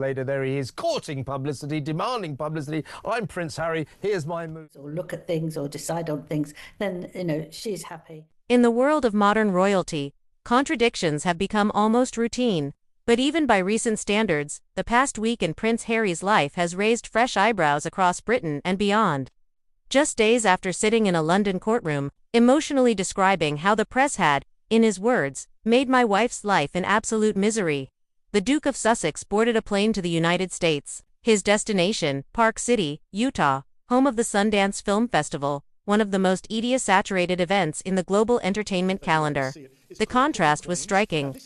Later, there he is, courting publicity, demanding publicity. I'm Prince Harry, here's my move. Or look at things or decide on things, then, she's happy. In the world of modern royalty, contradictions have become almost routine. But even by recent standards, the past week in Prince Harry's life has raised fresh eyebrows across Britain and beyond. Just days after sitting in a London courtroom, emotionally describing how the press had, in his words, made my wife's life an absolute misery, the Duke of Sussex boarded a plane to the United States. His destination, Park City, Utah, home of the Sundance Film Festival, one of the most media-saturated events in the global entertainment calendar. The contrast was striking.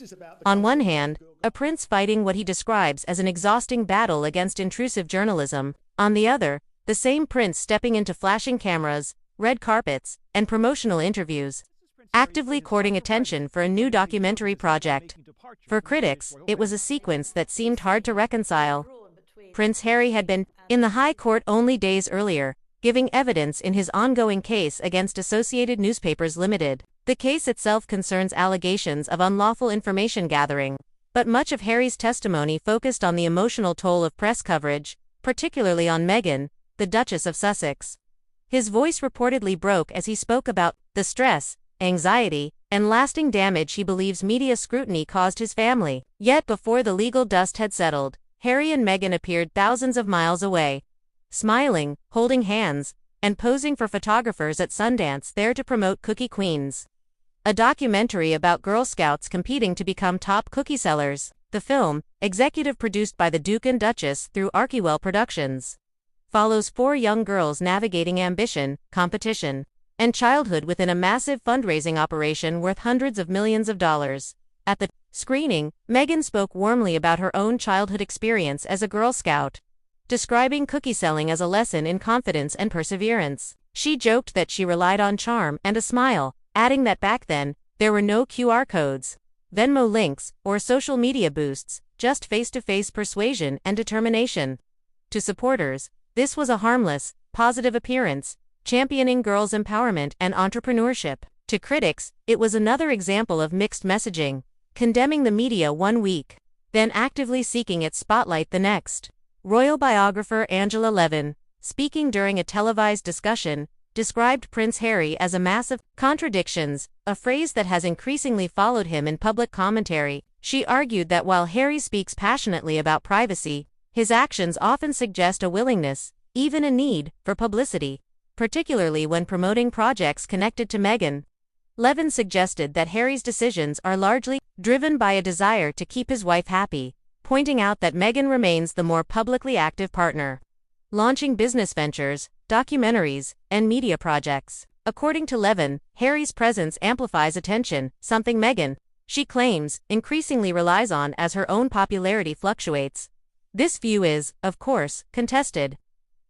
On one hand, a prince fighting what he describes as an exhausting battle against intrusive journalism. On the other, the same prince stepping into flashing cameras, red carpets, and promotional interviews, actively courting attention for a new documentary project. For critics, it was a sequence that seemed hard to reconcile. Prince Harry had been in the High Court only days earlier, giving evidence in his ongoing case against Associated Newspapers Limited. The case itself concerns allegations of unlawful information gathering, but much of Harry's testimony focused on the emotional toll of press coverage, particularly on Meghan, the Duchess of Sussex. His voice reportedly broke as he spoke about the stress, anxiety, and lasting damage he believes media scrutiny caused his family. Yet before the legal dust had settled, Harry and Meghan appeared thousands of miles away, smiling, holding hands, and posing for photographers at Sundance there to promote Cookie Queens, a documentary about Girl Scouts competing to become top cookie sellers. The film, executive produced by the Duke and Duchess through Archewell Productions, follows four young girls navigating ambition, competition, and childhood within a massive fundraising operation worth hundreds of millions of dollars. At the screening, Meghan spoke warmly about her own childhood experience as a Girl Scout, describing cookie selling as a lesson in confidence and perseverance. She joked that she relied on charm and a smile, adding that back then, there were no QR codes, Venmo links, or social media boosts, just face-to-face persuasion and determination. To supporters, this was a harmless, positive appearance, championing girls' empowerment and entrepreneurship. To critics, it was another example of mixed messaging, condemning the media one week, then actively seeking its spotlight the next. Royal biographer Angela Levin, speaking during a televised discussion, described Prince Harry as a massive contradictions, a phrase that has increasingly followed him in public commentary. She argued that while Harry speaks passionately about privacy, his actions often suggest a willingness, even a need, for publicity, particularly when promoting projects connected to Meghan. Levin suggested that Harry's decisions are largely driven by a desire to keep his wife happy, pointing out that Meghan remains the more publicly active partner, launching business ventures, documentaries, and media projects. According to Levin, Harry's presence amplifies attention, something Meghan, she claims, increasingly relies on as her own popularity fluctuates. This view is, of course, contested.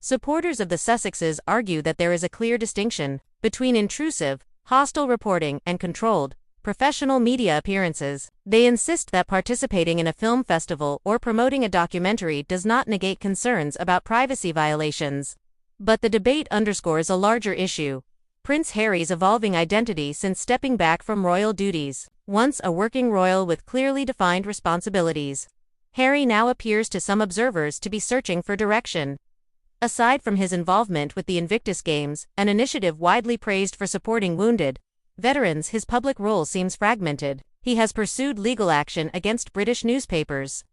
Supporters of the Sussexes argue that there is a clear distinction between intrusive, hostile reporting and controlled, professional media appearances. They insist that participating in a film festival or promoting a documentary does not negate concerns about privacy violations. But the debate underscores a larger issue: Prince Harry's evolving identity since stepping back from royal duties. Once a working royal with clearly defined responsibilities, Harry now appears to some observers to be searching for direction. Aside from his involvement with the Invictus Games, an initiative widely praised for supporting wounded veterans, his public role seems fragmented. He has pursued legal action against British newspapers,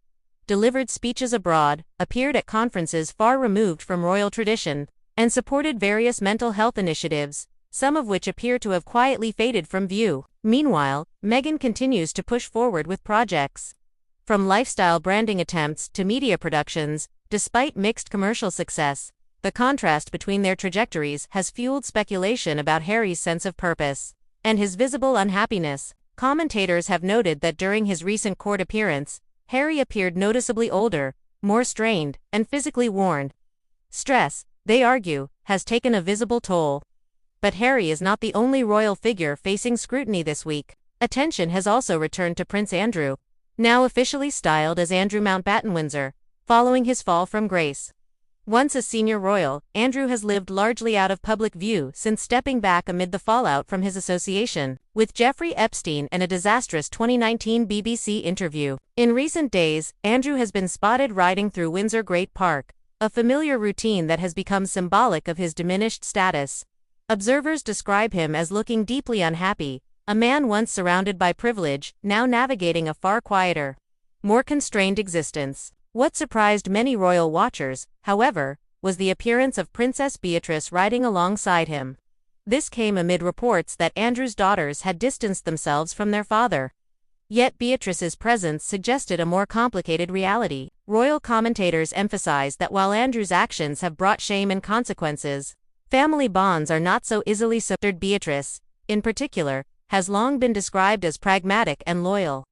delivered speeches abroad, appeared at conferences far removed from royal tradition, and supported various mental health initiatives, some of which appear to have quietly faded from view. Meanwhile, Meghan continues to push forward with projects, from lifestyle branding attempts to media productions. Despite mixed commercial success, the contrast between their trajectories has fueled speculation about Harry's sense of purpose and his visible unhappiness. Commentators have noted that during his recent court appearance, Harry appeared noticeably older, more strained, and physically worn. Stress, they argue, has taken a visible toll. But Harry is not the only royal figure facing scrutiny this week. Attention has also returned to Prince Andrew, now officially styled as Andrew Mountbatten-Windsor, following his fall from grace. Once a senior royal, Andrew has lived largely out of public view since stepping back amid the fallout from his association with Jeffrey Epstein and a disastrous 2019 BBC interview. In recent days, Andrew has been spotted riding through Windsor Great Park, a familiar routine that has become symbolic of his diminished status. Observers describe him as looking deeply unhappy, a man once surrounded by privilege, now navigating a far quieter, more constrained existence. What surprised many royal watchers, however, was the appearance of Princess Beatrice riding alongside him. This came amid reports that Andrew's daughters had distanced themselves from their father. Yet Beatrice's presence suggested a more complicated reality. Royal commentators emphasize that while Andrew's actions have brought shame and consequences, family bonds are not so easily severed. Beatrice, in particular, has long been described as pragmatic and loyal.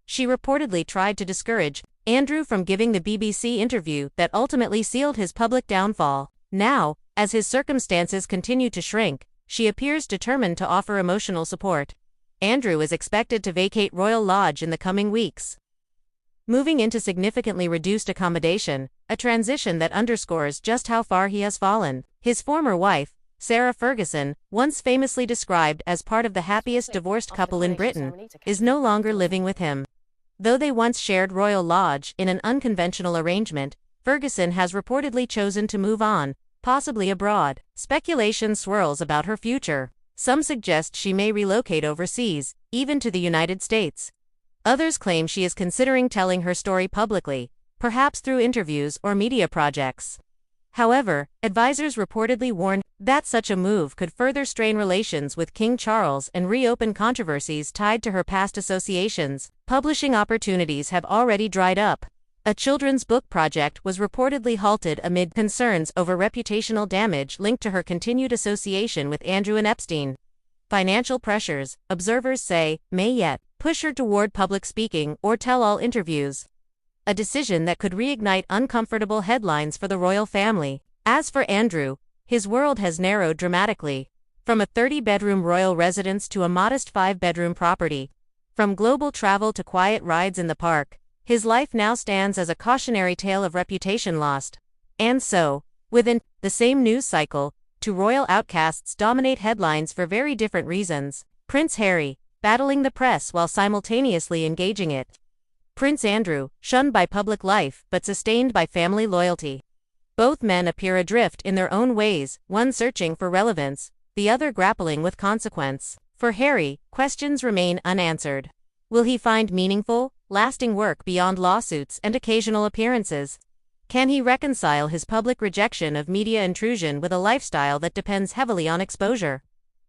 She reportedly tried to discourage Andrew from giving the BBC interview that ultimately sealed his public downfall. Now, as his circumstances continue to shrink, she appears determined to offer emotional support. Andrew is expected to vacate Royal Lodge in the coming weeks, moving into significantly reduced accommodation, a transition that underscores just how far he has fallen. His former wife, Sarah Ferguson, once famously described as part of the happiest divorced couple in Britain, is no longer living with him. Though they once shared Royal Lodge in an unconventional arrangement, Ferguson has reportedly chosen to move on, possibly abroad. Speculation swirls about her future. Some suggest she may relocate overseas, even to the United States. Others claim she is considering telling her story publicly, perhaps through interviews or media projects. However, advisors reportedly warned that such a move could further strain relations with King Charles and reopen controversies tied to her past associations. Publishing opportunities have already dried up. A children's book project was reportedly halted amid concerns over reputational damage linked to her continued association with Andrew and Epstein. Financial pressures, observers say, may yet push her toward public speaking or tell-all interviews, a decision that could reignite uncomfortable headlines for the royal family. As for Andrew, his world has narrowed dramatically. From a 30-bedroom royal residence to a modest 5-bedroom property, from global travel to quiet rides in the park, his life now stands as a cautionary tale of reputation lost. And so, within the same news cycle, two royal outcasts dominate headlines for very different reasons. Prince Harry, battling the press while simultaneously engaging it. Prince Andrew, shunned by public life but sustained by family loyalty. Both men appear adrift in their own ways, one searching for relevance, the other grappling with consequence. For Harry, questions remain unanswered. Will he find meaningful, lasting work beyond lawsuits and occasional appearances? Can he reconcile his public rejection of media intrusion with a lifestyle that depends heavily on exposure?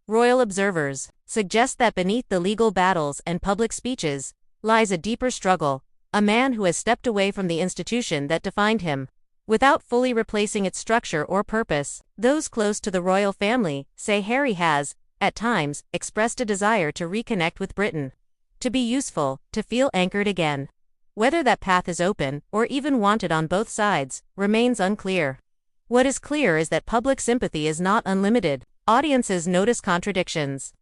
Royal observers suggest that beneath the legal battles and public speeches lies a deeper struggle, a man who has stepped away from the institution that defined him, without fully replacing its structure or purpose. Those close to the royal family say Harry has, at times, expressed a desire to reconnect with Britain, to be useful, to feel anchored again. Whether that path is open, or even wanted on both sides, remains unclear. What is clear is that public sympathy is not unlimited. Audiences notice contradictions.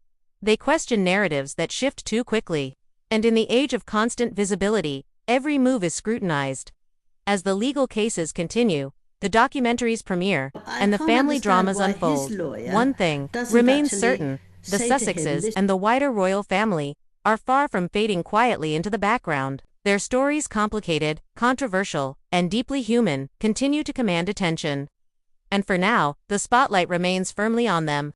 They question narratives that shift too quickly. And in the age of constant visibility, every move is scrutinized. As the legal cases continue, the documentaries premiere, and the family dramas unfold, one thing remains certain: the Sussexes and the wider royal family are far from fading quietly into the background. Their stories, complicated, controversial, and deeply human, continue to command attention. And for now, the spotlight remains firmly on them.